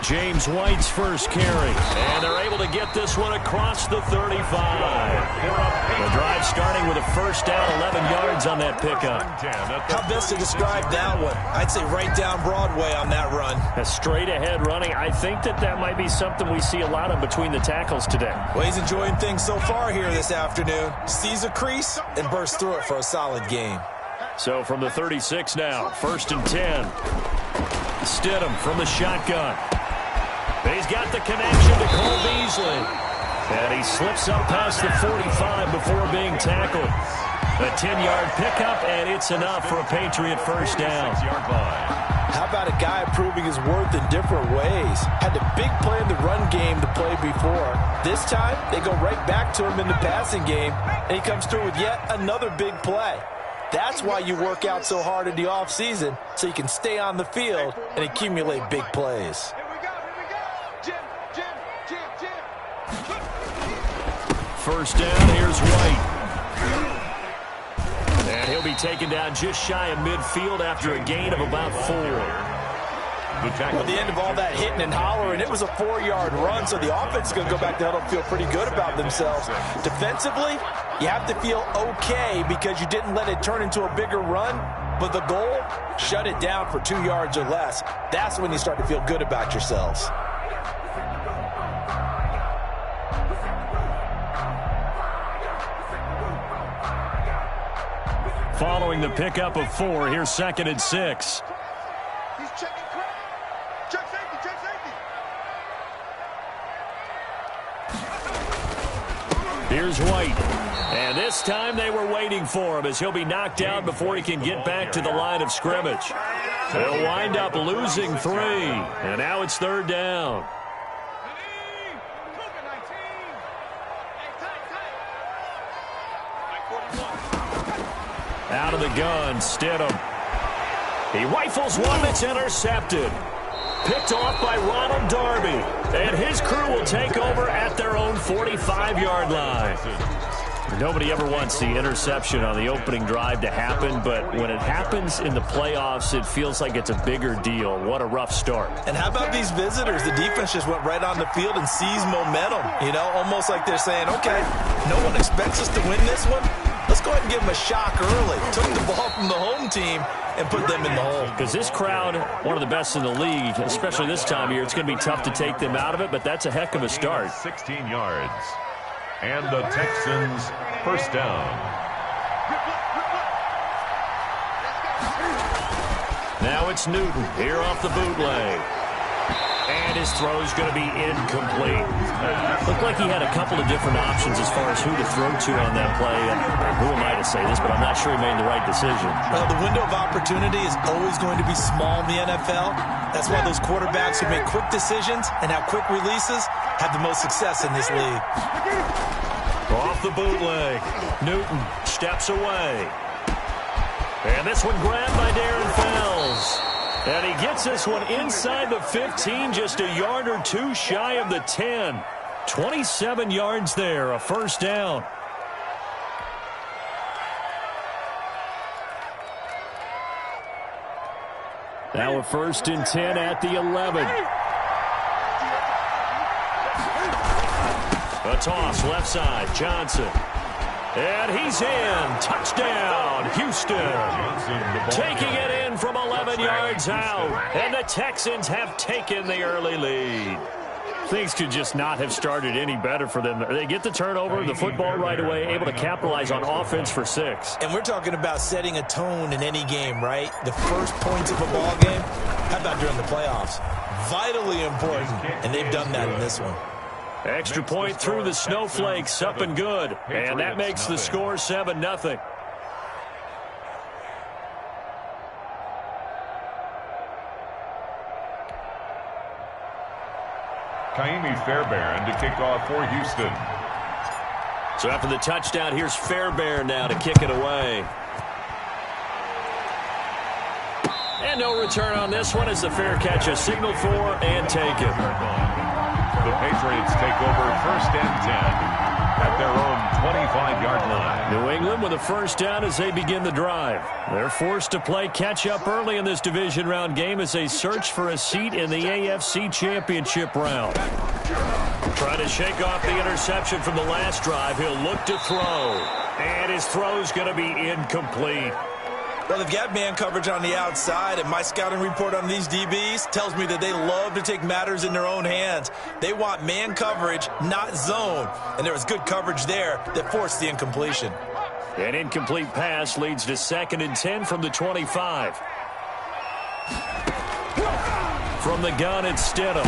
James White's first carry. And they're able to get this one across the 35. The drive starting with a first down, 11 yards on that pickup. How best to describe that one? I'd say right down Broadway on that run. A straight ahead running. I think that might be something we see a lot of between the tackles today. Well, he's enjoying things so far here this afternoon. Sees a crease and bursts through it for a solid gain. So from the 36 now, 1st and 10. Stidham from the shotgun. He's got the connection to Cole Beasley. And he slips up past the 45 before being tackled. A 10-yard pickup, and it's enough for a Patriot first down. How about a guy proving his worth in different ways? Had a big play in the run game to play before. This time, they go right back to him in the passing game, and he comes through with yet another big play. That's why you work out so hard in the offseason, so you can stay on the field and accumulate big plays. First down, here's White. And he'll be taken down just shy of midfield after a gain of about 4. At the end of all that hitting and hollering, it was a 4-yard run, so the offense is going to go back there and feel pretty good about themselves. Defensively, you have to feel okay because you didn't let it turn into a bigger run, but the goal, shut it down for 2 yards or less. That's when you start to feel good about yourselves. Following the pickup of 4, here's 2nd and 6. He's checking crowd. Check safety, check safety. Here's White. And this time they were waiting for him as he'll be knocked down before he can get back to the line of scrimmage. They'll wind up losing 3. And now it's 3rd down. Out of the gun, Stidham. He rifles one that's intercepted. Picked off by Ronald Darby. And his crew will take over at their own 45-yard line. Nobody ever wants the interception on the opening drive to happen, but when it happens in the playoffs, it feels like it's a bigger deal. What a rough start. And how about these visitors? The defense just went right on the field and seized momentum. You know, almost like they're saying, okay, no one expects us to win this one. Let's go ahead and give them a shock early. Took the ball from the home team and put them in the hole. Because this crowd, one of the best in the league, especially this time of year, it's going to be tough to take them out of it, but that's a heck of a start. 16 yards. And the Texans first down. Now it's Newton here off the bootleg. And his throw's going to be incomplete. Looked like he had a couple of different options as far as who to throw to on that play. Who am I to say this, but I'm not sure he made the right decision. Well, the window of opportunity is always going to be small in the NFL. That's why those quarterbacks who make quick decisions and have quick releases have the most success in this league. Off the bootleg. Newton steps away. And this one grabbed by Darren Fells. And he gets this one inside the 15, just a yard or 2 shy of the 10. 27 yards there, a first down. Now a 1st and 10 at the 11. A toss left side, Johnson. And he's in. Touchdown, Houston. Taking it in from 11 yards out. And the Texans have taken the early lead. Things could just not have started any better for them. They get the turnover, the football right away, able to capitalize on offense for 6. And we're talking about setting a tone in any game, right? The first points of a ball game. How about during the playoffs? Vitally important, and they've done that in this one. Extra point through the snowflakes, up and good. And that makes the score 7-0. Kaimi Fairbairn to kick off for Houston. So after the touchdown, here's Fairbairn now to kick it away. And no return on this one as the fair catch is signaled for and taken. The Patriots take over 1st and 10 at their own 25-yard line. New England with a first down as they begin the drive. They're forced to play catch-up early in this division round game as they search for a seat in the AFC Championship round. Trying to shake off the interception from the last drive. He'll look to throw. And his throw's going to be incomplete. Well, they've got man coverage on the outside, and my scouting report on these DBs tells me that they love to take matters in their own hands. They want man coverage, not zone. And there was good coverage there that forced the incompletion. An incomplete pass leads to 2nd and 10 from the 25. From the gun, it's Stidham.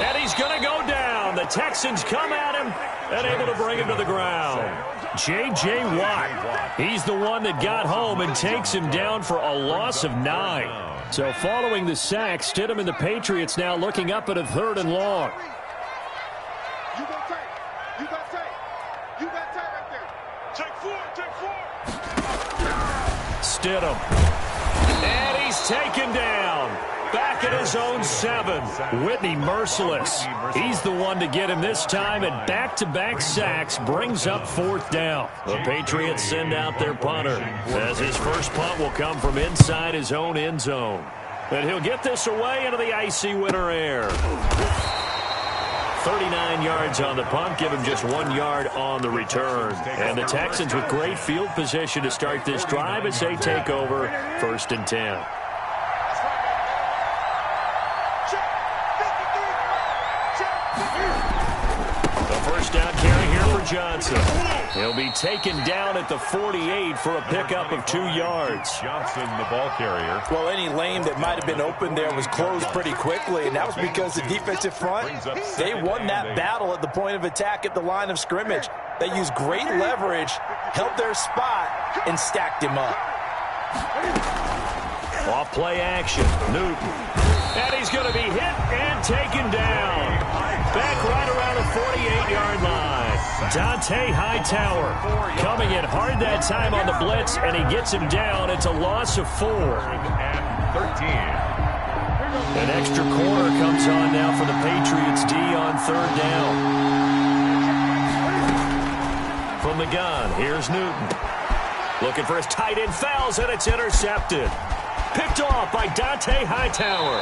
And he's going to go down. The Texans come at him and able to bring him to the ground. J.J. Watt, he's the one that got home and takes him down for a loss of 9. So following the sack, Stidham and the Patriots now looking up at a 3rd and long. You got tight. You got tight. You got tight right there. Take 4. Take 4. Stidham. And he's taken down. Back at his own 7. Whitney merciless. He's the one to get him this time, and back-to-back sacks brings up 4th down. The Patriots send out their punter as his first punt will come from inside his own end zone. And he'll get this away into the icy winter air. 39 yards on the punt, give him just 1 yard on the return. And the Texans with great field position to start this drive as they take over 1st and 10. Down carry here for Johnson. He'll be taken down at the 48 for a pickup of 2 yards. Johnson, the ball carrier. Well, any lane that might have been open there was closed pretty quickly, and that was because the defensive front, they won that battle at the point of attack at the line of scrimmage. They used great leverage, held their spot, and stacked him up. Off play action, Newton. And he's going to be hit and taken down. Back right around the 48-yard line. Dante Hightower coming in hard that time on the blitz, and he gets him down. It's a loss of 4. And 13. An extra corner comes on now for the Patriots D on 3rd down. From the gun, here's Newton. Looking for his tight end, fouls, and it's intercepted. Picked off by Dante Hightower.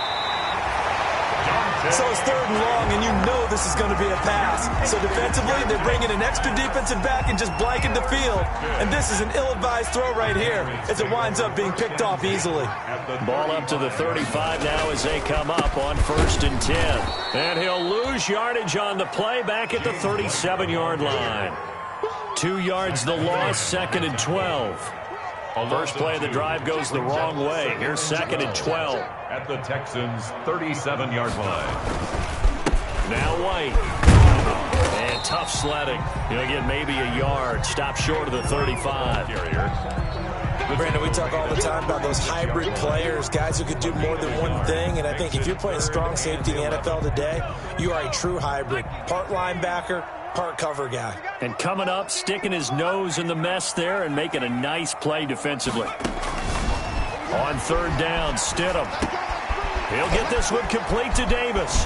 So it's 3rd and long, and you know this is going to be a pass. So defensively, they're bringing an extra defensive back and just blanking the field. And this is an ill-advised throw right here as it winds up being picked off easily. Ball up to the 35 now as they come up on 1st and 10. And he'll lose yardage on the play back at the 37-yard line. 2 yards the loss, 2nd and 12. First play of the drive goes the wrong way. Here's 2nd and 12. At the Texans' 37-yard line. Now White. And tough sledding. He'll get maybe a yard. Stop short of the 35. Brandon, we talk all the time about those hybrid players, guys who could do more than one thing. And I think if you're playing strong safety in the NFL today, you are a true hybrid. Part linebacker, part cover guy. And coming up, sticking his nose in the mess there and making a nice play defensively. On 3rd down, Stidham. He'll get this one complete to Davis.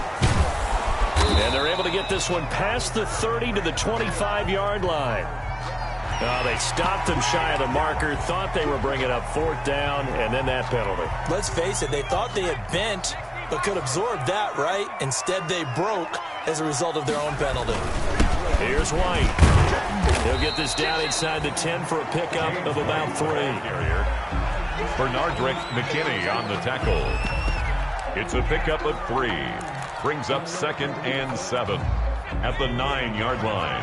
And they're able to get this one past the 30 to the 25-yard line. They stopped him shy of the marker, thought they were bringing up 4th down, and then that penalty. Let's face it, they thought they had bent, but could absorb that, right? Instead, they broke as a result of their own penalty. Here's White. He'll get this down inside the 10 for a pickup of about 3. Bernardrick McKinney on the tackle. It's a pickup of 3. Brings up 2nd and 7 at the 9-yard line.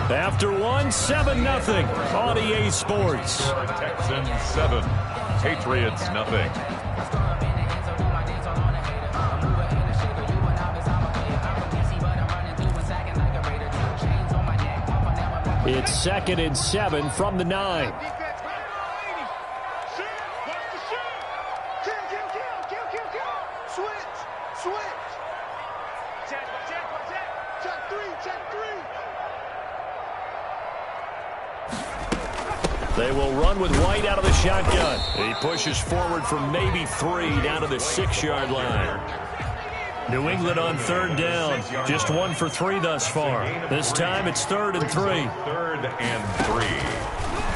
After 1, 7-0 on EA Sports. Texans 7, Patriots nothing. It's 2nd and 7 from the 9. They will run with White out of the shotgun. He pushes forward for maybe 3 down to the 6-yard line. New England on third down. Just 1 for 3 thus far. This time it's 3rd and 3. 3rd and 3.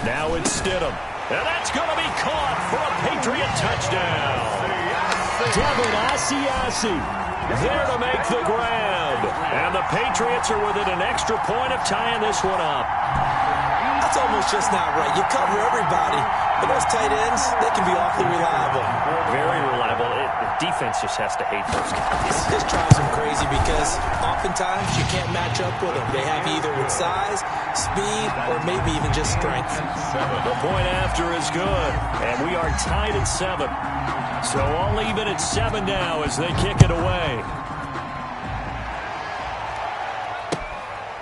Now it's Stidham. And that's going to be caught for a Patriot touchdown. Devin Asiasi there to make the grab. And the Patriots are within an extra point of tying this one up. That's almost just not right. You cover everybody, but those tight ends, they can be awfully reliable. Very reliable. The defense just has to hate those guys. This drives them crazy because oftentimes you can't match up with them. They have either with size, speed, or maybe even just strength. The point after is good, and we are tied at 7. So I'll leave it at 7 now as they kick it away.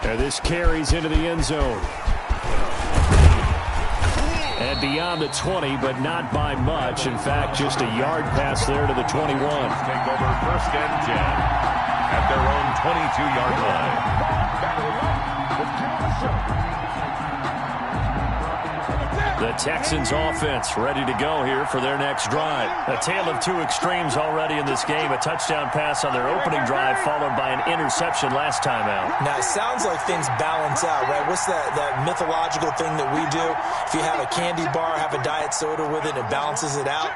And this carries into the end zone. And beyond the 20, but not by much. In fact, just a yard pass there to the 21. Take over 1st and 10 at their own 22-yard line. The Texans offense ready to go here for their next drive. A tale of 2 extremes already in this game. A touchdown pass on their opening drive followed by an interception last time out. Now, it sounds like things balance out, right? What's that mythological thing that we do? If you have a candy bar, have a diet soda with it, it balances it out.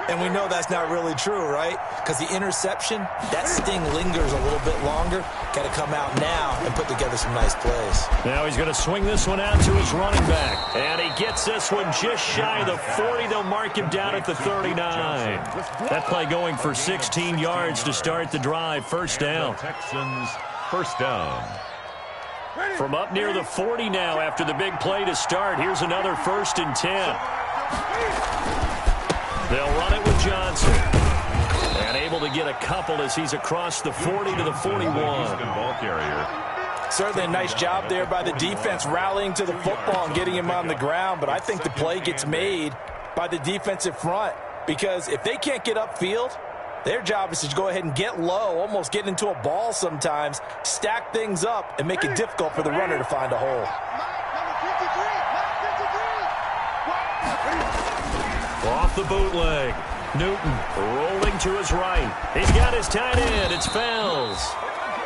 And we know that's not really true, right? Because the interception, that sting lingers a little bit longer. Got to come out now and put together some nice plays. Now he's going to swing this one out to his running back. And he gets this one just shy of the 40. They'll mark him down at the 39. That play going for 16 yards to start the drive. 1st down. Texans 1st down. From up near the 40 now after the big play to start. Here's another 1st and 10. They'll run it with Johnson. And able to get a couple as he's across the 40 to the 41. Ball carrier. Certainly a nice job there by the defense rallying to the football and getting him on the ground. But I think the play gets made by the defensive front. Because if they can't get upfield, their job is to go ahead and get low, almost get into a ball sometimes, stack things up, and make it difficult for the runner to find a hole. Off the bootleg. Newton rolling to his right. He's got his tight end. It's Fells.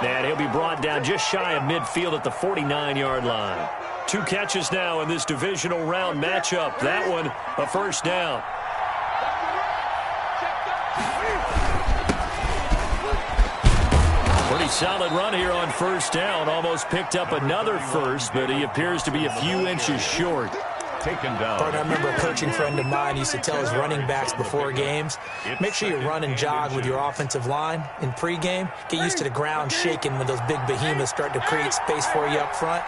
And he'll be brought down just shy of midfield at the 49-yard line. 2 catches now in this divisional round matchup. That one, a 1st down. Pretty solid run here on 1st down. Almost picked up another first, but he appears to be a few inches short. Taken down. I remember a coaching friend of mine used to tell his running backs before games, make sure you run and jog with your offensive line in pregame. Get used to the ground shaking when those big behemoths start to create space for you up front.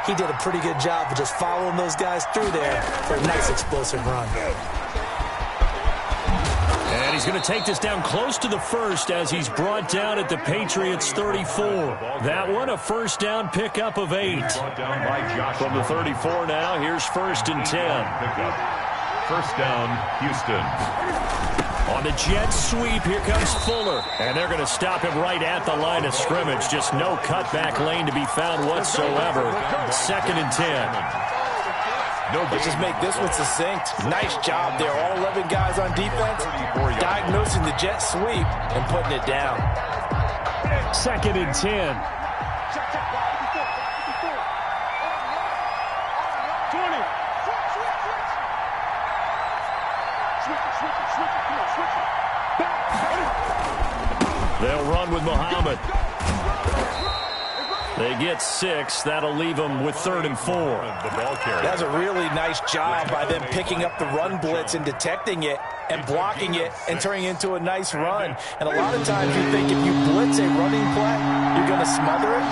He did a pretty good job of just following those guys through there for a nice explosive run. And he's going to take this down close to the 1st as he's brought down at the Patriots 34. That one, a 1st down pickup of 8. From the 34 now, here's 1st and 10. 1st down, Houston. On the jet sweep, here comes Fuller. And they're going to stop him right at the line of scrimmage. Just no cutback lane to be found whatsoever. 2nd and 10. Let's just make this one succinct. Nice job there. All 11 guys on defense diagnosing the jet sweep and putting it down. 2nd and 10. They'll run with Muhammad. They get 6. That'll leave them with 3rd and 4. That's a really nice job by them picking up the run blitz and detecting it and blocking it and turning it into a nice run. And a lot of times you think if you blitz a running play, you're going to smother it.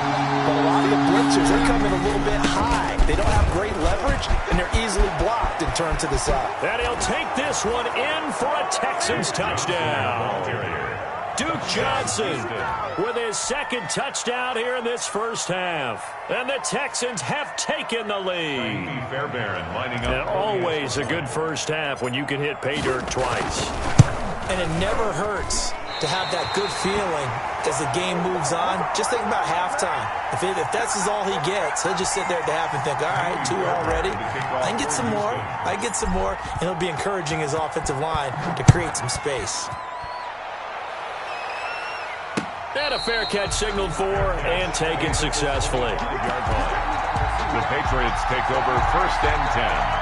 But a lot of the blitzers, they come in a little bit high. They don't have great leverage, and they're easily blocked and turned to the side. And he'll take this one in for a Texans touchdown. Duke Johnson with his 2nd touchdown here in this 1st half. And the Texans have taken the lead. And always a good 1st half when you can hit pay dirt twice. And it never hurts to have that good feeling as the game moves on. Just think about halftime. If that's all he gets, he'll just sit there at the half and think, all right, 2 already. I can get some more. I get some more. And he'll be encouraging his offensive line to create some space. And a fair catch signaled for and taken successfully. The Patriots take over 1st and 10.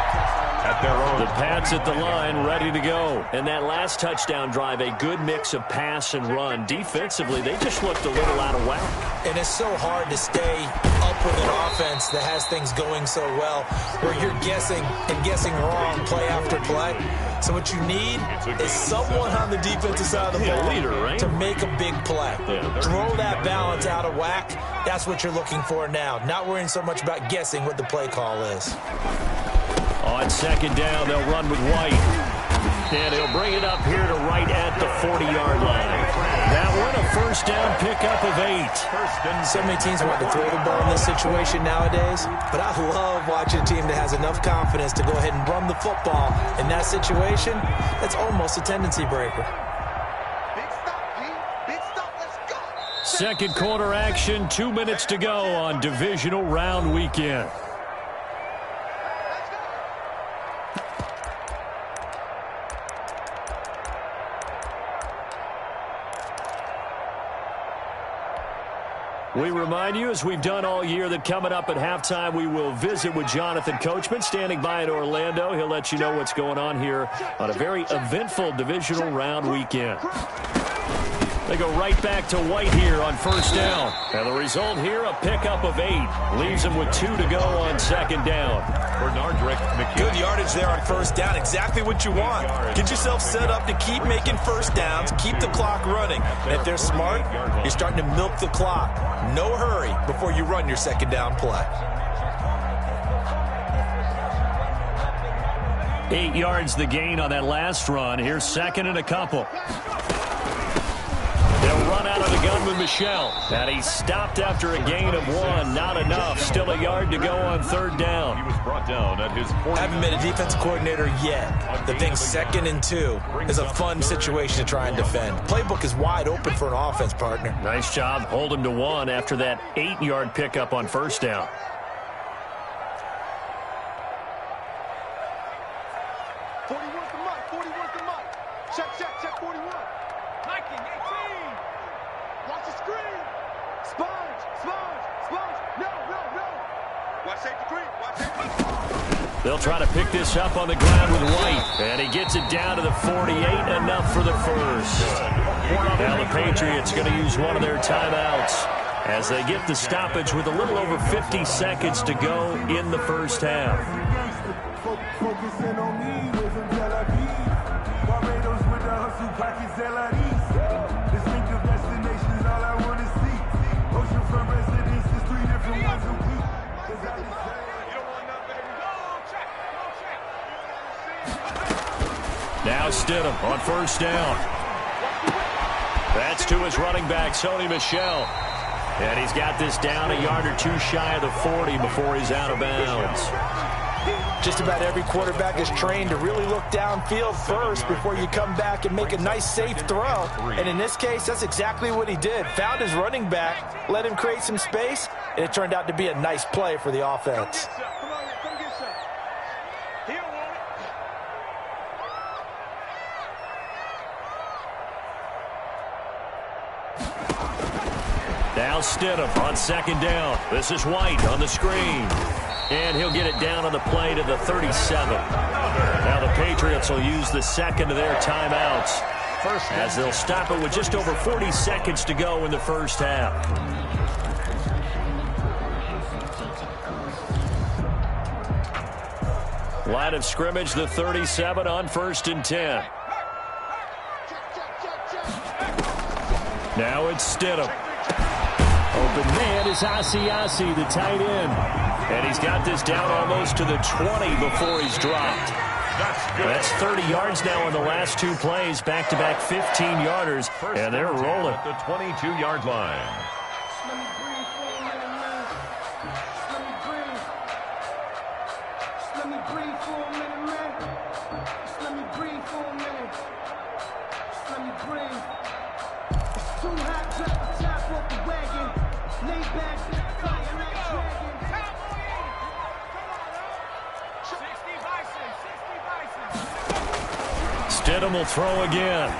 At their own. The Pats at the line, ready to go. And that last touchdown drive, a good mix of pass and run. Defensively, they just looked a little out of whack. And it's so hard to stay up with an offense that has things going so well, where you're guessing and guessing wrong play after play. So what you need is someone on the defensive side of the ball leader, right? to make a big play. Throw that balance out of whack. That's what you're looking for now. Not worrying so much about guessing what the play call is. On 2nd down, they'll run with White. And he'll bring it up here to right at the 40-yard line. That one, a 1st down pickup of 8. So many teams want to throw the ball in this situation nowadays, but I love watching a team that has enough confidence to go ahead and run the football. In that situation, that's almost a tendency breaker. Big stop, G. Big stop. Let's go. Second quarter action, 2 minutes to go on divisional round weekend. We remind you, as we've done all year, that coming up at halftime, we will visit with Jonathan Coachman, standing by in Orlando. He'll let you know what's going on here on a very eventful divisional round weekend. They go right back to White here on 1st down. And the result here, a pickup of 8. Leaves them with 2 to go on 2nd down. Good yardage there on 1st down. Exactly what you want. Get yourself set up to keep making 1st downs, keep the clock running. And if they're smart, you're starting to milk the clock. No hurry before you run your 2nd down play. 8 yards the gain on that last run. Here's 2nd and a couple. They'll run out of the gun with Michel. And he stopped after a gain of 1. Not enough. Still a yard to go on 3rd down. He was brought down at his 40. Haven't been a defensive coordinator yet. The thing 2nd and 2 is a fun situation to try and defend. Playbook is wide open for an offense, partner. Nice job. Hold him to 1 after that 8-yard pickup on 1st down. Check 41. Hiking 18. Watch the screen. Sponge. No. Watch safety green. They'll try to pick this up on the ground with White. And he gets it down to the 48. Enough for the 1st. Now the Patriots going to use one of their timeouts as they get the stoppage with a little over 50 seconds to go in the 1st half. Focusing on me with some Tel Aviv. Barbados with the hustle pockets, distinctive destinations, all I want to see. Oceanfront residences, 3 different ones a week. Now Stidham on 1st down. That's to his running back, Sony Michel. And he's got this down a yard or 2 shy of the 40 before he's out of bounds. Just about every quarterback is trained to really look downfield first before you come back and make a nice, safe throw. And in this case, that's exactly what he did. Found his running back, let him create some space, and it turned out to be a nice play for the offense. Come on, come get some. He don't want it. Now Stidham on 2nd down. This is White on the screen. And he'll get it down on the play to the 37. Now the Patriots will use the 2nd of their timeouts as they'll stop it with just over 40 seconds to go in the 1st half. Line of scrimmage, the 37 on 1st and 10. Now it's Stidham. Open man is Asiasi, the tight end. And he's got this down almost to the 20 before he's dropped. That's 30 yards now in the last 2 plays. Back-to-back 15-yarders, and they're rolling. At the 22-yard line. Stidham will throw again.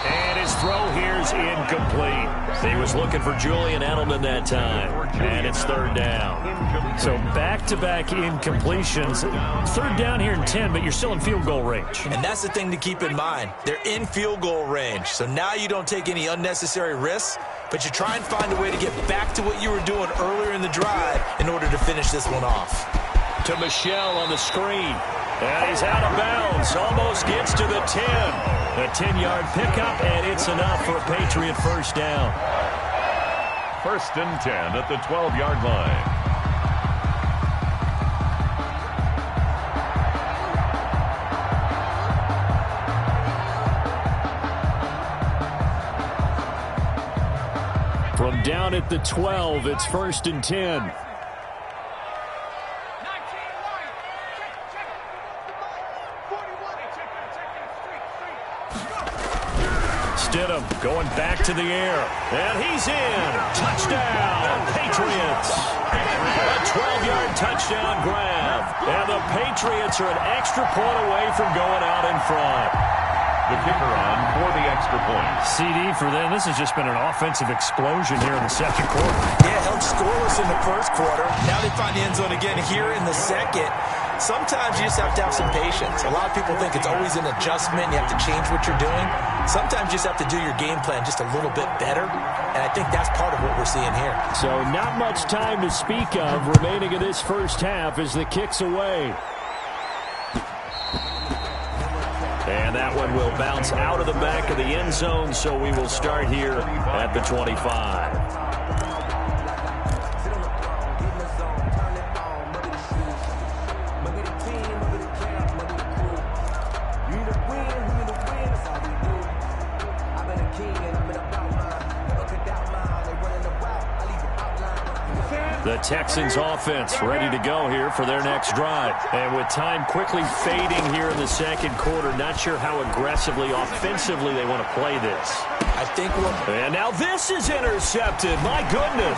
And his throw here's incomplete. He was looking for Julian Edelman that time, and it's third down. So back-to-back incompletions. Third down here in 10, but you're still in field goal range. And that's the thing to keep in mind. They're in field goal range. So now you don't take any unnecessary risks, but you try and find a way to get back to what you were doing earlier in the drive in order to finish this one off. To Michelle on the screen. And he's out of bounds. Almost gets to the 10. A 10-yard pickup, and it's enough for a Patriot first down. First and 10 at the 12-yard line. From down at the 12, it's first and 10. Stidham going back to the air. And he's in. Touchdown, Patriots. A 12-yard touchdown grab. And the Patriots are an extra point away from going out in front. The kicker on for the extra point. CD for them. This has just been an offensive explosion here in the second quarter. Yeah, held scoreless in the first quarter. Now they find the end zone again here in the second. Sometimes you just have to have some patience. A lot of people think it's always an adjustment. You have to change what you're doing. Sometimes you just have to do your game plan just a little bit better. And I think that's part of what we're seeing here. So not much time to speak of remaining in this first half as the kick's away. And that one will bounce out of the back of the end zone, so we will start here at the 25. The Texans offense ready to go here for their next drive. And with time quickly fading here in the second quarter, not sure how aggressively, offensively they want to play this. I think And now this is intercepted. My goodness.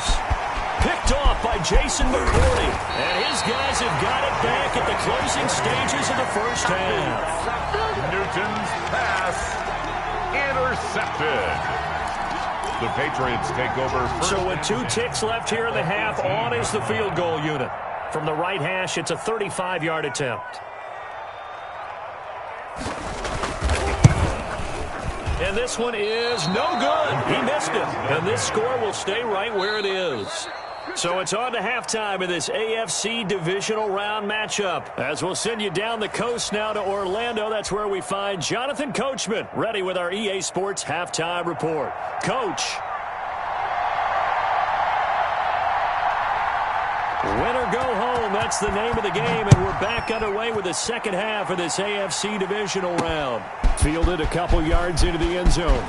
Picked off by Jason McCourty. And his guys have got it back at the closing stages of the first half. Newton's pass intercepted. The Patriots take over first. So with 2 ticks left here in the half, on is the field goal unit. From the right hash, it's a 35-yard attempt. And this one is no good. He missed it. And this score will stay right where it is. So it's on to halftime in this AFC divisional round matchup. As we'll send you down the coast now to Orlando. That's where we find Jonathan Coachman ready with our EA Sports halftime report. Coach. Win or go home, that's the name of the game, and we're back underway with the second half of this AFC divisional round. Fielded a couple yards into the end zone.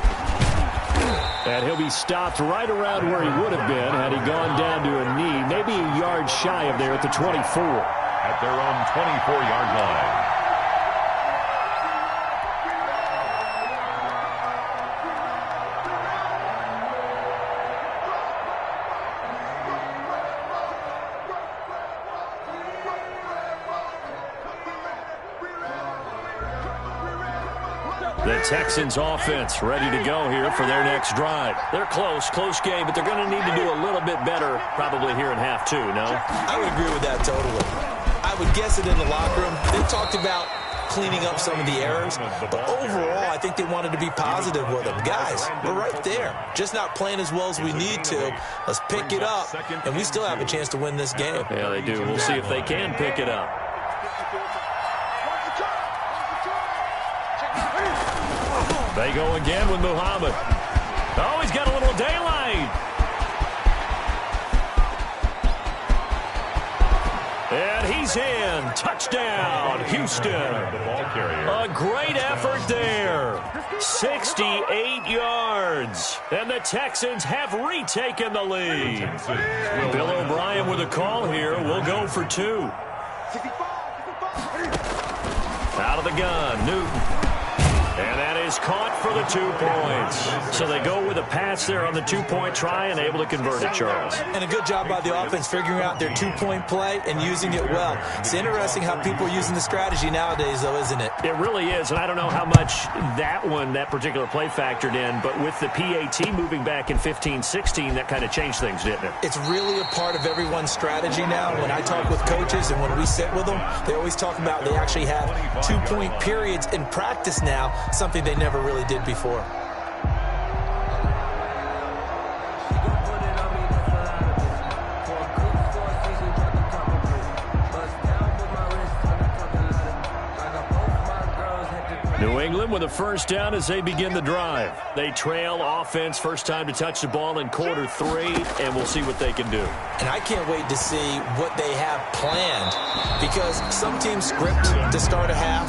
And he'll be stopped right around where he would have been had he gone down to a knee, maybe a yard shy of there at the 24. At their own 24-yard line. The Texans offense ready to go here for their next drive. They're close game, but they're going to need to do a little bit better probably here in half 2, no? I would agree with that totally. I would guess it in the locker room. They talked about cleaning up some of the errors, but overall, I think they wanted to be positive with them. Guys, we're right there. Just not playing as well as we need to. Let's pick it up, and we still have a chance to win this game. Yeah, they do. We'll see if they can pick it up. They go again with Muhammad. Oh, he's got a little daylight. And he's in. Touchdown, Houston. A great effort there. 68 yards. And the Texans have retaken the lead. Bill O'Brien with a call here. We'll go for 2. Out of the gun, Newton. And that is caught for the 2 points. So they go with a pass there on the 2-point try and able to convert it, Charles. And a good job by the offense figuring out their 2-point play and using it well. It's interesting how people are using the strategy nowadays, though, isn't it? It really is, and I don't know how much that particular play factored in, but with the PAT moving back in 15-16, that kind of changed things, didn't it? It's really a part of everyone's strategy now. When I talk with coaches and when we sit with them, they always talk about they actually have 2-point periods in practice now, something they never really did before. New England with a first down as they begin the drive. They trail offense, first time to touch the ball in quarter 3, and we'll see what they can do. And I can't wait to see what they have planned, because some teams script to start a half.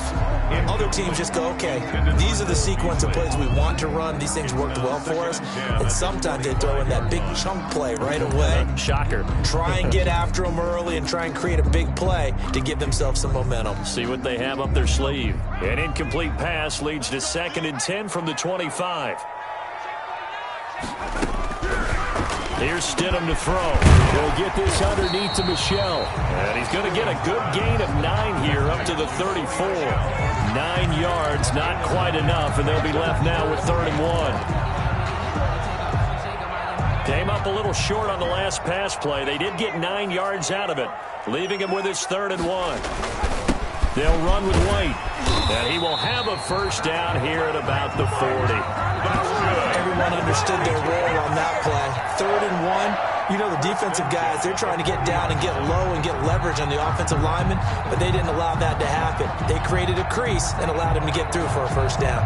Other teams just go, okay, these are the sequence of plays we want to run. These things worked well for us. And sometimes they throw in that big chunk play right away. Shocker. Try and get after them early and try and create a big play to give themselves some momentum. See what they have up their sleeve. An incomplete pass leads to 2nd and 10 from the 25. Here's Stidham to throw. He'll get this underneath to Michel. And he's going to get a good gain of 9 here up to the 34. 9 yards, not quite enough, and they'll be left now with 3rd and 1. Came up a little short on the last pass play. They did get 9 yards out of it, leaving him with his 3rd and 1. They'll run with White, and he will have a first down here at about the 40. Everyone understood their role on that play. 3rd and 1. You know, the defensive guys, they're trying to get down and get low and get leverage on the offensive linemen, but they didn't allow that to happen. They created a crease and allowed him to get through for a first down.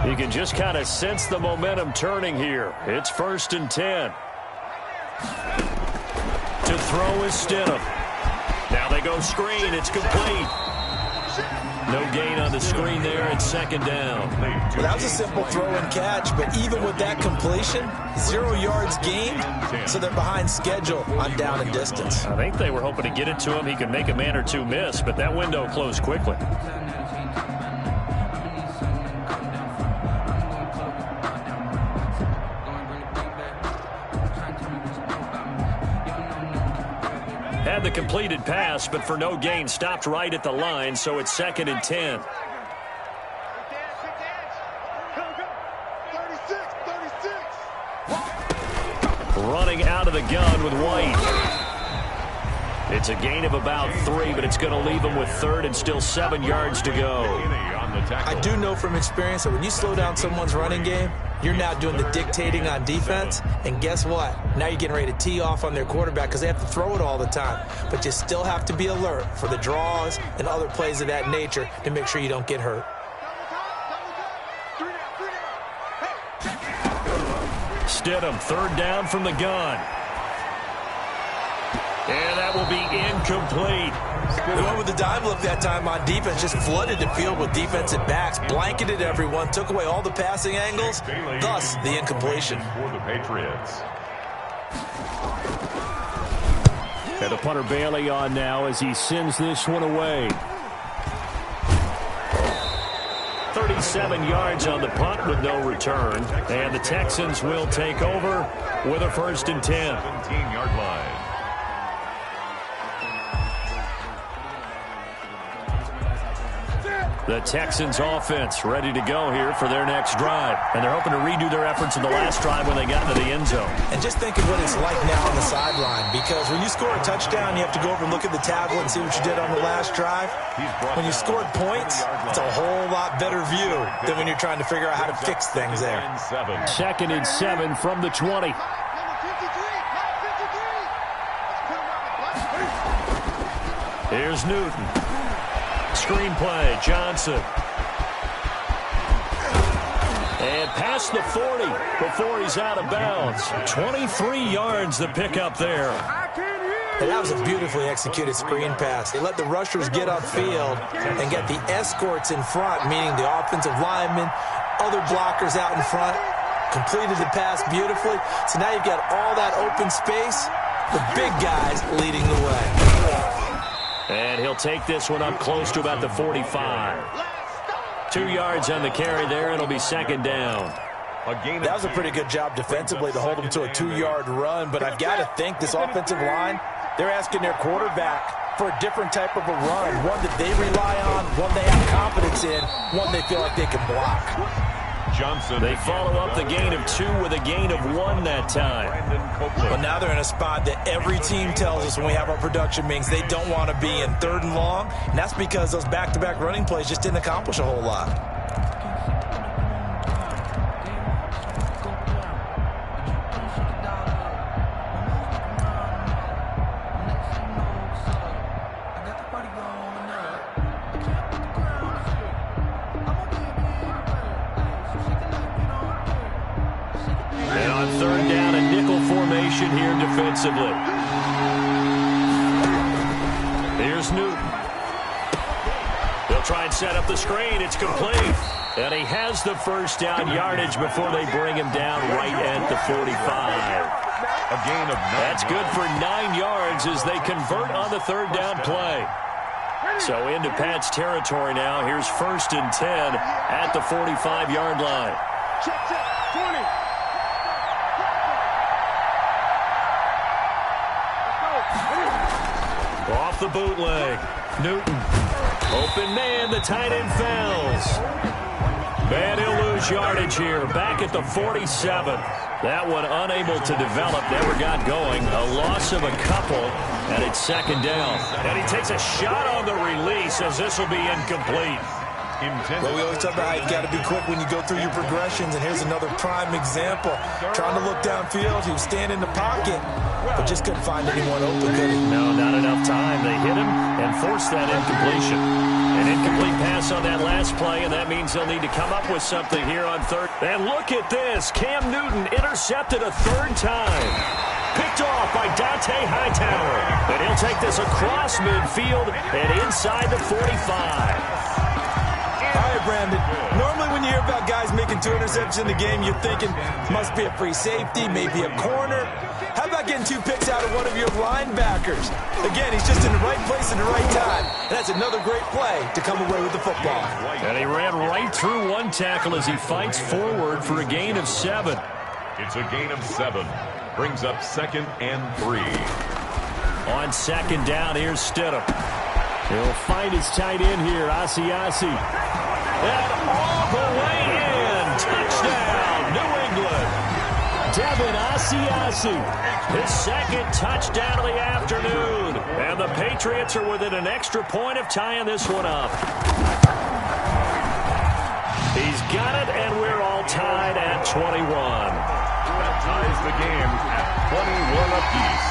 You can just kind of sense the momentum turning here. It's 1st and 10. To throw is Stidham. Now they go screen. It's complete. No gain on the screen there. It's 2nd down. Well, that was a simple throw and catch, but even with that completion, 0 yards gained, so they're behind schedule on down and distance. I think they were hoping to get it to him. He could make a man or two miss, but that window closed quickly. Had the completed pass, but for no gain, stopped right at the line, so it's 2nd and 10. 36. Running out of the gun with White. It's a gain of about 3, but it's going to leave him with 3rd and still 7 yards to go. I do know from experience that when you slow down someone's running game, you're now doing the dictating on defense, and guess what? Now you're getting ready to tee off on their quarterback because they have to throw it all the time. But you still have to be alert for the draws and other plays of that nature to make sure you don't get hurt. Stidham, 3rd down from the gun. And that will be incomplete. The one with the dime look that time on defense just flooded the field with defensive backs, blanketed everyone, took away all the passing angles, thus the incompletion. For the Patriots. And the punter Bailey on now as he sends this one away. 37 yards on the punt with no return. And the Texans will take over with a 1st and 10. 17-yard line. The Texans offense ready to go here for their next drive. And they're hoping to redo their efforts in the last drive when they got into the end zone. And just think of what it's like now on the sideline, because when you score a touchdown, you have to go over and look at the tablet and see what you did on the last drive. When you scored points, it's a whole lot better view than when you're trying to figure out how to fix things there. 2nd and 7 from the 20. Here's Newton. Screenplay, Johnson. And past the 40 before he's out of bounds. 23 yards the pickup there. And that was a beautifully executed screen pass. They let the rushers get upfield and get the escorts in front, meaning the offensive linemen, other blockers out in front. Completed the pass beautifully. So now you've got all that open space, the big guys leading the way. And he'll take this one up close to about the 45. 2 yards on the carry there. It'll be second down. That was a pretty good job defensively to hold them to a 2-yard run, but I've got to think this offensive line, they're asking their quarterback for a different type of a run, one that they rely on, one they have confidence in, one they feel like they can block. They follow up the gain of 2 with a gain of 1 that time. But now they're in a spot that every team tells us when we have our production meetings they don't want to be in, 3rd and long, and that's because those back-to-back running plays just didn't accomplish a whole lot. Here defensively. Here's Newton. They'll try and set up the screen. It's complete. And he has the first down yardage before they bring him down right at the 45. A gain of 9. That's good for 9 yards as they convert on the 3rd down play. So into Pat's territory now. Here's 1st and 10 at the 45-yard line. Check, 20. Off the bootleg. Newton. Open man. The tight end fouls. And he'll lose yardage here. Back at the 47. That one unable to develop. Never got going. A loss of a couple. And it's 2nd down. And he takes a shot on the release as this will be incomplete. Well, we always talk about how you've got to be quick when you go through your progressions, and here's another prime example. Trying to look downfield, he was standing in the pocket, but just couldn't find anyone open, could he? No, not enough time. They hit him and forced that incompletion. An incomplete pass on that last play, and that means they'll need to come up with something here on 3rd. And look at this. Cam Newton intercepted a 3rd time. Picked off by Dante Hightower. And he'll take this across midfield and inside the 45. All right, Brandon. Normally when you hear about guys making 2 interceptions in the game, you're thinking must be a free safety, maybe a corner. How about getting 2 picks out of one of your linebackers? Again, he's just in the right place at the right time. And that's another great play to come away with the football. And he ran right through one tackle as he fights forward for a gain of 7. It's a gain of 7. Brings up 2nd and 3. On 2nd down, here's Stidham. He'll find his tight end here, Asiasi. And all the way in. Touchdown, New England. Devin Asiasi. His 2nd touchdown of the afternoon. And the Patriots are within an extra point of tying this one up. He's got it, and we're all tied at 21. That ties the game at 21 apiece.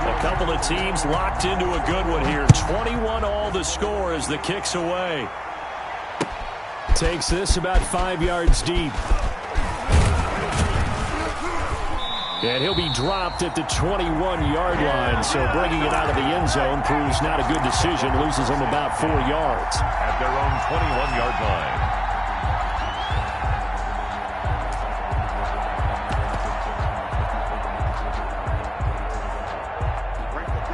A couple of teams locked into a good one here. 21 all the score as the kick's away. Takes this about 5 yards deep. And he'll be dropped at the 21-yard line. So bringing it out of the end zone proves not a good decision. Loses him about 4 yards. At their own 21-yard line.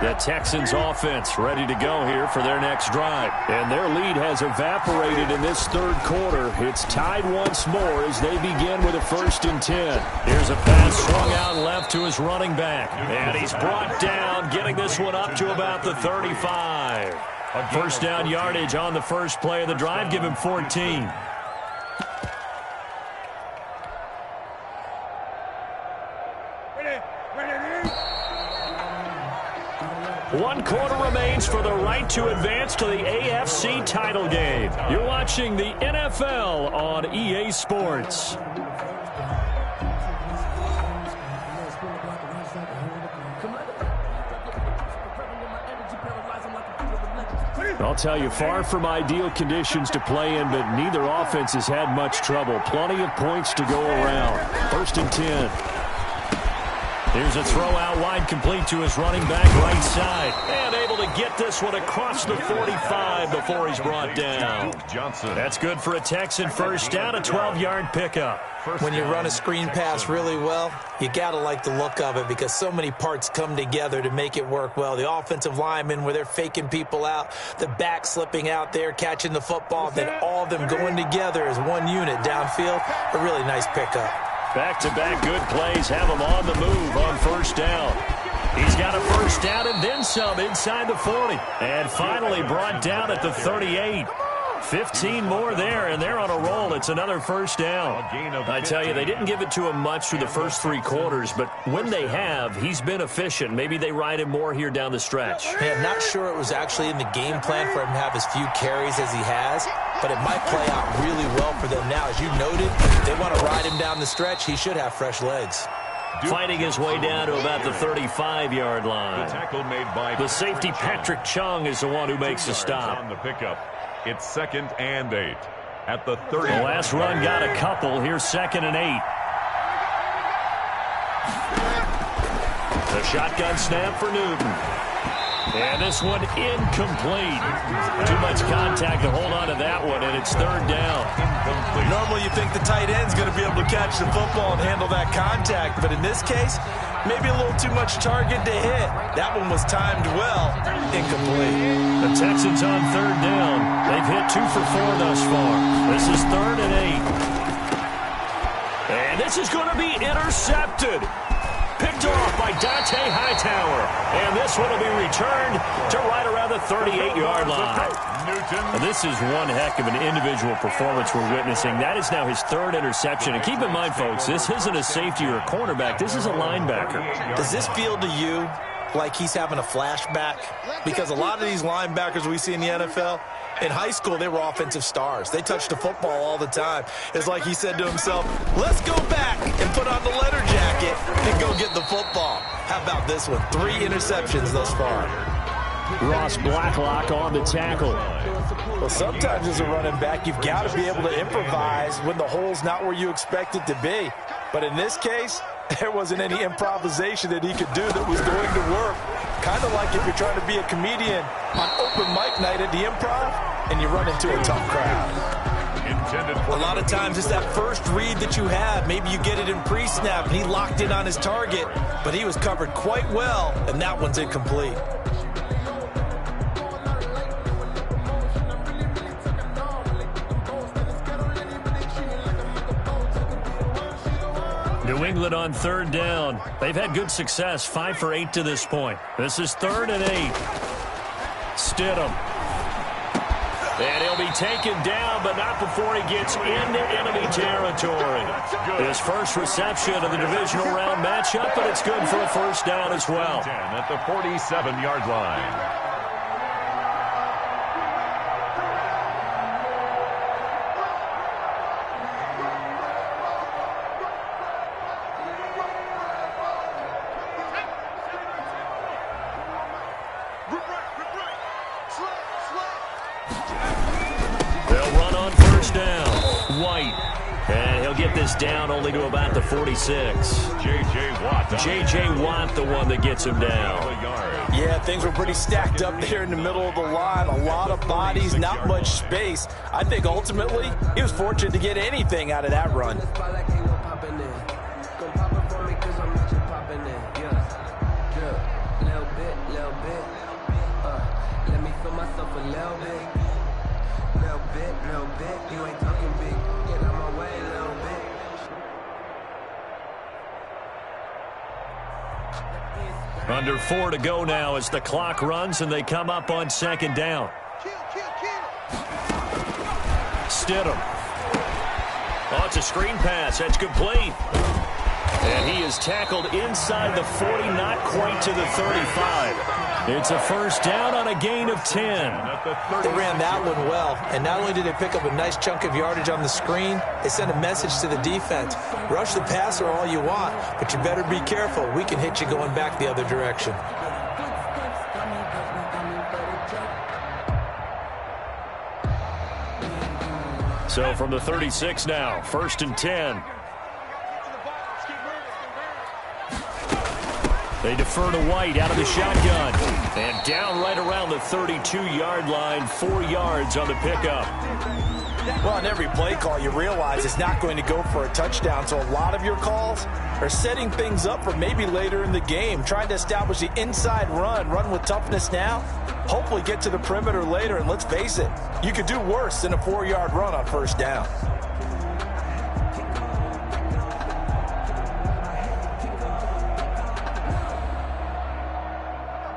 The Texans offense ready to go here for their next drive. And their lead has evaporated in this 3rd quarter. It's tied once more as they begin with a 1st and 10. Here's a pass swung out left to his running back. And he's brought down, getting this one up to about the 35. 1st down yardage on the first play of the drive. Give him 14. One quarter remains for the right to advance to the AFC title game. You're watching the NFL on EA Sports. I'll tell you, far from ideal conditions to play in, but neither offense has had much trouble. Plenty of points to go around. 1st and 10. Here's a throw out wide, complete to his running back right side. And able to get this one across the 45 before he's brought down. That's good for a Texan first down, a 12-yard pickup. When you run a screen pass really well, you got to like the look of it because so many parts come together to make it work well. The offensive linemen where they're faking people out, the back slipping out there, catching the football, then all of them going together as one unit downfield. A really nice pickup. Back-to-back good plays have him on the move on first down. He's got a first down and then some inside the 40. And finally brought down at the 38. 15 more there, and they're on a roll. It's another first down. I tell you, they didn't give it to him much through the first 3 quarters, but when they have, he's been efficient. Maybe they ride him more here down the stretch. Hey, I'm not sure it was actually in the game plan for him to have as few carries as he has, but it might play out really well for them now. As you noted, if they want to ride him down the stretch, he should have fresh legs. Fighting his way down to about the 35-yard line. The safety, Patrick Chung, is the one who makes the stop. On the pickup. It's 2nd and 8 at the 30. The last run got a couple. Here's 2nd and 8. The shotgun snap for Newton. And this one incomplete. Too much contact to hold on to that one, and it's 3rd down. Normally you think the tight end's going to be able to catch the football and handle that contact, but in this case, maybe a little too much target to hit. That one was timed well. Incomplete. The Texans on 3rd down. They've hit 2 for 4 thus far. This is 3rd and 8. And this is going to be intercepted. Picked off by Dante Hightower. And this one will be returned to right around the 38-yard line. And this is one heck of an individual performance we're witnessing. That is now his 3rd interception. And keep in mind, folks, this isn't a safety or a cornerback. This is a linebacker. Does this feel to you like he's having a flashback? Because a lot of these linebackers we see in the NFL, in high school, they were offensive stars. They touched the football all the time. It's like he said to himself, let's go back and put on the letter jacket and go get the football. How about this one? 3 interceptions thus far. Ross Blacklock on the tackle. Well, sometimes as a running back, you've got to be able to improvise when the hole's not where you expect it to be. But in this case, there wasn't any improvisation that he could do that was going to work. Kind of like if you're trying to be a comedian on open mic night at the Improv and you run into a tough crowd. A lot of times it's that first read that you have. Maybe you get it in pre-snap and he locked in on his target, but he was covered quite well, and that one's incomplete. New England on 3rd down. They've had good success, 5 for 8 to this point. This is 3rd and 8. Stidham. And he'll be taken down, but not before he gets into enemy territory. His first reception of the divisional round matchup, but it's good for a first down as well. At the 47-yard line. Down only to about the 46. J.J. Watt. J.J. Watt, the one that gets him down. Yeah, things were pretty stacked up there in the middle of the line. A lot of bodies, not much space. I think ultimately he was fortunate to get anything out of that run. Under 4 to go now as the clock runs and they come up on 2nd down. Stidham. Oh, it's a screen pass. That's complete. And he is tackled inside the 40, not quite to the 35. It's a first down on a gain of 10. They ran that one well, and not only did they pick up a nice chunk of yardage on the screen, they sent a message to the defense. Rush the passer all you want, but you better be careful. We can hit you going back the other direction. So from the 36 now, 1st and 10. They defer to White out of the shotgun. And down right around the 32-yard line, 4 yards on the pickup. Well, on every play call, you realize it's not going to go for a touchdown, so a lot of your calls are setting things up for maybe later in the game, trying to establish the inside run with toughness now, hopefully get to the perimeter later, and let's face it, you could do worse than a 4-yard run on first down.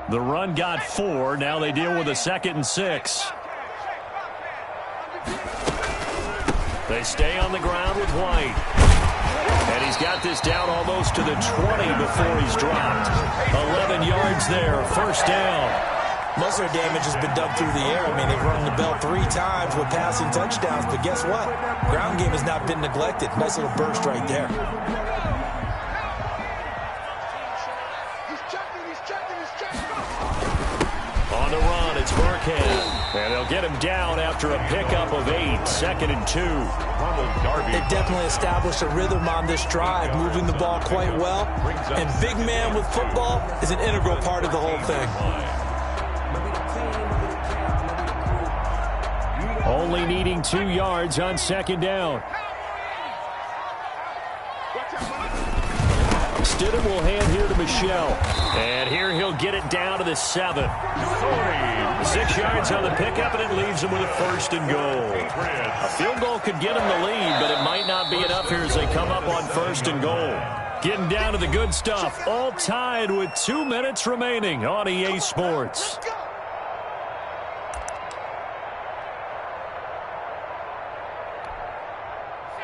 The run got 4. Now they deal with a 2nd and 6. They stay on the ground with White. And he's got this down almost to the 20 before he's dropped. 11 yards there, first down. Most of their damage has been done through the air. I mean, they've rung the bell 3 times with passing touchdowns, but guess what? Ground game has not been neglected. Nice little burst right there. On the run, it's Burkhead. And they'll get him down after a pickup of 8, 2nd and 2. They definitely established a rhythm on this drive, moving the ball quite well. And big man with football is an integral part of the whole thing. Only needing 2 yards on 2nd down. Stidham will hand here to Michel. And here he'll get it down to the 7. 6 yards on the pickup, and it leaves him with a 1st and goal. A field goal could get him the lead, but it might not be enough here as they come up on 1st and goal. Getting down to the good stuff, all tied with 2 minutes remaining on EA Sports.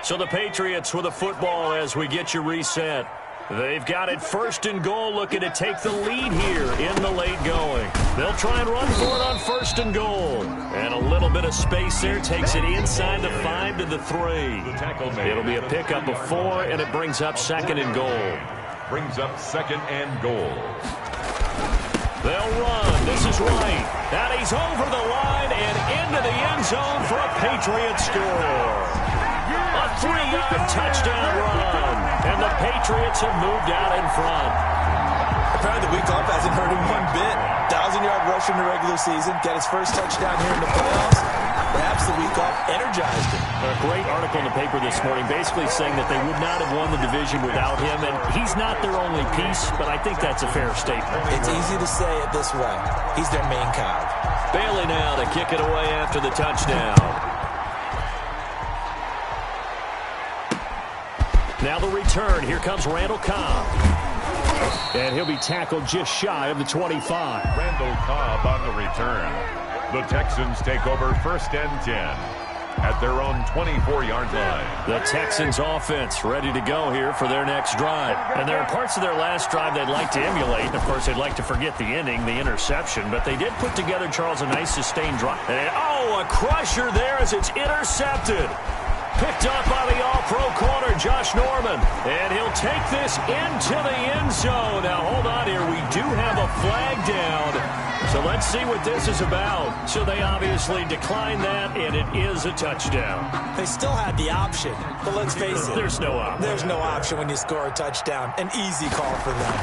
So the Patriots with a football as we get you reset. They've got it 1st and goal, looking to take the lead here in the late going. They'll try and run for it on 1st and goal. And a little bit of space there takes it inside the 5 to the 3. It'll be a pickup of 4, and it brings up 2nd and goal. Brings up 2nd and goal. They'll run. This is Wright. And he's over the line and into the end zone for a Patriots score. A 3-yard touchdown run. And the Patriots have moved out in front. Apparently the week off hasn't hurt him one bit. 1,000-yard rush in the regular season. Got his first touchdown here in the playoffs. Perhaps the week off energized him. A great article in the paper this morning basically saying that they would not have won the division without him. And he's not their only piece, but I think that's a fair statement. It's easy to say it this way. He's their main cog. Bailey now to kick it away after the touchdown. Now the return. Here comes Randall Cobb. And he'll be tackled just shy of the 25. Randall Cobb on the return. The Texans take over 1st and 10 at their own 24-yard line. The Texans offense ready to go here for their next drive. And there are parts of their last drive they'd like to emulate. Of course, they'd like to forget the ending, the interception. But they did put together, Charles, a nice sustained drive. And, a crusher there as it's intercepted. Picked up by the all-pro corner, Josh Norman. And he'll take this into the end zone. Now, hold on here. We do have a flag down. So let's see what this is about. So they obviously declined that, and it is a touchdown. They still had the option, but let's face it. There's no option. There's no option when you score a touchdown. An easy call for them.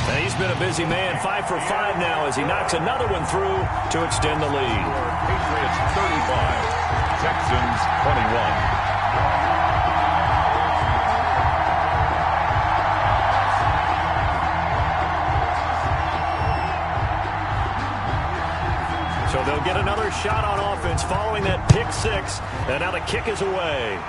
And he's been a busy man, 5 for 5 now as he knocks another one through to extend the lead. Patriots 35, Texans 21. So they'll get another shot on offense following that pick 6. And now the kick is away.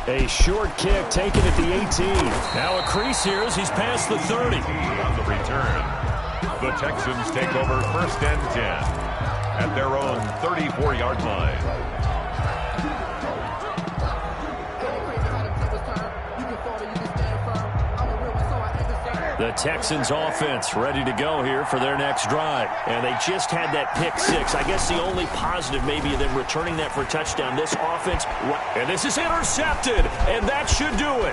A short kick taken at the 18. Now a crease here as he's past the 30. On the return, the Texans take over 1st and 10 at their own 34-yard line. The Texans offense ready to go here for their next drive. And they just had that pick 6. I guess the only positive maybe of them returning that for a touchdown. This offense, and this is intercepted, and that should do it.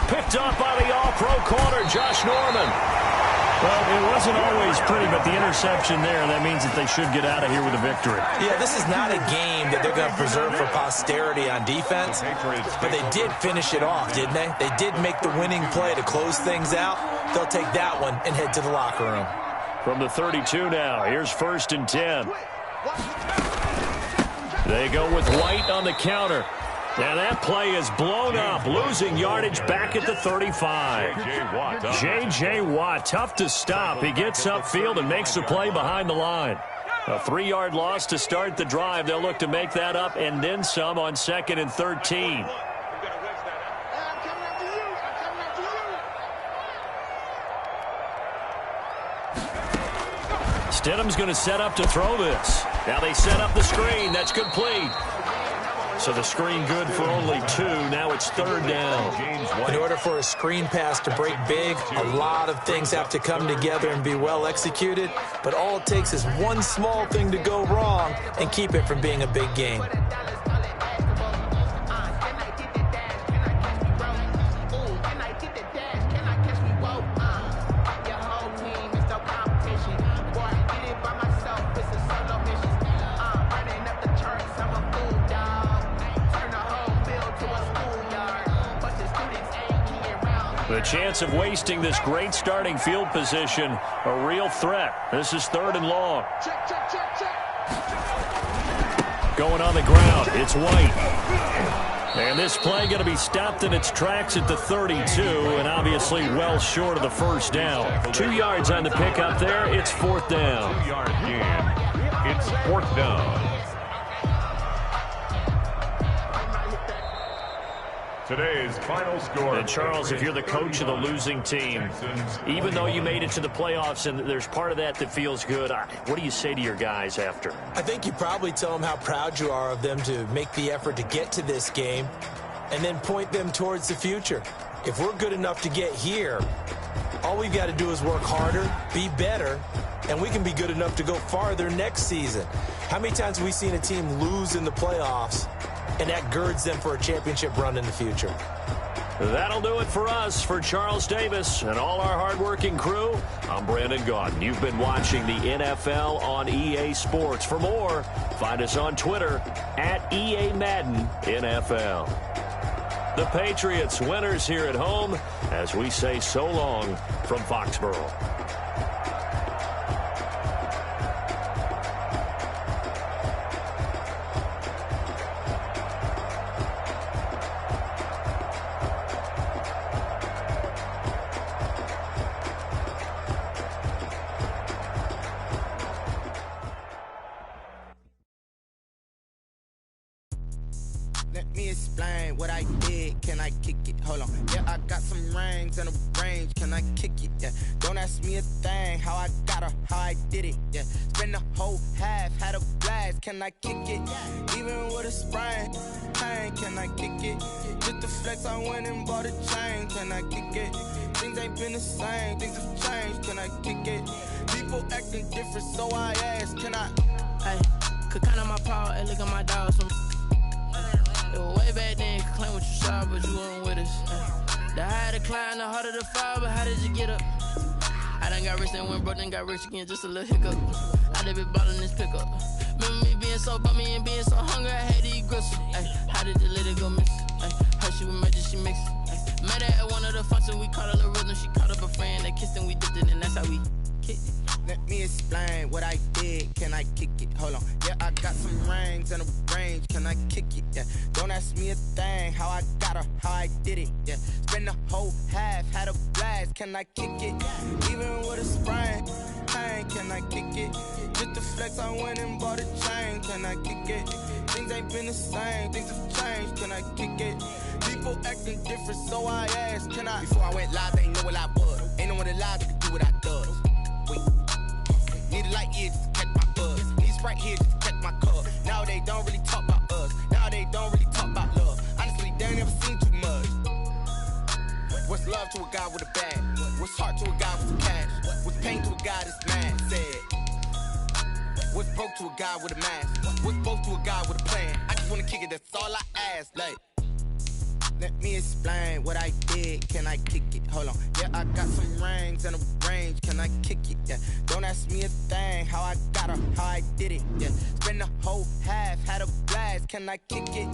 Picked up by the all-pro corner, Josh Norman. Well, it wasn't always pretty, but the interception there, that means that they should get out of here with a victory. Yeah, this is not a game that they're going to preserve for posterity on defense, but they did finish it off, didn't they? They did make the winning play to close things out. They'll take that one and head to the locker room. From the 32 now, here's 1st and 10. They go with White on the counter. And that play is blown up, losing yardage back at the 35. J.J. Watt, tough to stop. He gets upfield and makes the play behind the line. A 3-yard loss to start the drive. They'll look to make that up and then some on 2nd and 13. Stidham's going to set up to throw this. Now they set up the screen. That's complete. So the screen good for only 2. Now it's 3rd down. In order for a screen pass to break big, a lot of things have to come together and be well executed. But all it takes is one small thing to go wrong and keep it from being a big game. The chance of wasting this great starting field position, a real threat. This is 3rd and long. Going on the ground, it's White. And this play going to be stopped in its tracks at the 32, and obviously well short of the 1st down. 2 yards on the pickup there. It's 4th down. 2-yard gain. It's 4th down. Today's final score. And Charles, if you're the coach of the losing team, even though you made it to the playoffs and there's part of that that feels good, what do you say to your guys after? I think you probably tell them how proud you are of them to make the effort to get to this game and then point them towards the future. If we're good enough to get here, all we've got to do is work harder, be better, and we can be good enough to go farther next season. How many times have we seen a team lose in the playoffs, and that girds them for a championship run in the future? That'll do it for us. For Charles Davis and all our hardworking crew, I'm Brandon Gaudin. You've been watching the NFL on EA Sports. For more, find us on Twitter at EA Madden NFL. The Patriots winners here at home as we say so long from Foxborough. Let me explain what I did. Can I kick it? Hold on. Yeah, I got some rings and a range. Can I kick it? Yeah. Don't ask me a thing. How I got her, how I did it. Yeah. Spend the whole half, had a blast. Can I kick it? Even with a sprain. Pain, can I kick it? Just the flex, I went and bought a chain. Can I kick it? Things ain't been the same. Things have changed. Can I kick it? People acting different, so I ask. Can I? Hey, could count on my power and look at my dogs. It was way back then, you could claim what you saw, but you weren't with us. The higher the climb, the harder the fall, but how did you get up? I done got rich, then went broke, then got rich again, just a little hiccup. I done been ballin' this pickup. Remember me being so bummy and being so hungry, I had to eat gristle. Ay, how did you let it go miss? Ay, her she was magic, she mixed. Met her at one of the functions, we caught a little rhythm, she caught up a friend, they kissed and we dipped it, and that's how we kicked it. Let me explain what I did. Can I kick it? Hold on. Yeah, I got some rings and a range. Can I kick it? Yeah. Don't ask me a thing. How I got her, how I did it. Yeah. Spend the whole half, had a blast. Can I kick it? Even with a sprain. Pain, can I kick it? Just the flex, I went and bought a chain. Can I kick it? Things ain't been the same. Things have changed. Can I kick it? People acting different, so I asked. Can I? Before I went live, they ain't know what I was. Ain't no one alive that could do what I does. Wait. Need a light here just to catch my buzz. Need Sprite here just to catch my cup. Now they don't really talk about us. Now they don't really talk about love. Honestly, they ain't never seen too much. What's love to a guy with a bag? What's heart to a guy with some cash? What's pain to a guy that's mad? Said. What's broke to a guy with a mask? What's both to a guy with a plan? I just wanna kick it, that's all I ask. Like, Let me explain what I did. Can I kick it? Hold on. Yeah, I got some rings and a range. Can I kick it? Yeah. Don't ask me a thing. How I got her, how I did it. Yeah. Spend the whole half, had a blast. Can I kick it?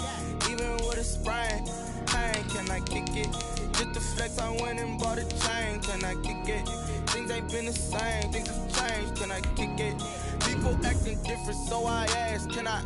Even with a sprain. Pain, can I kick it? Just the flex, I went and bought a chain. Can I kick it? Things ain't been the same. Things have changed. Can I kick it? People acting different, so I ask, can I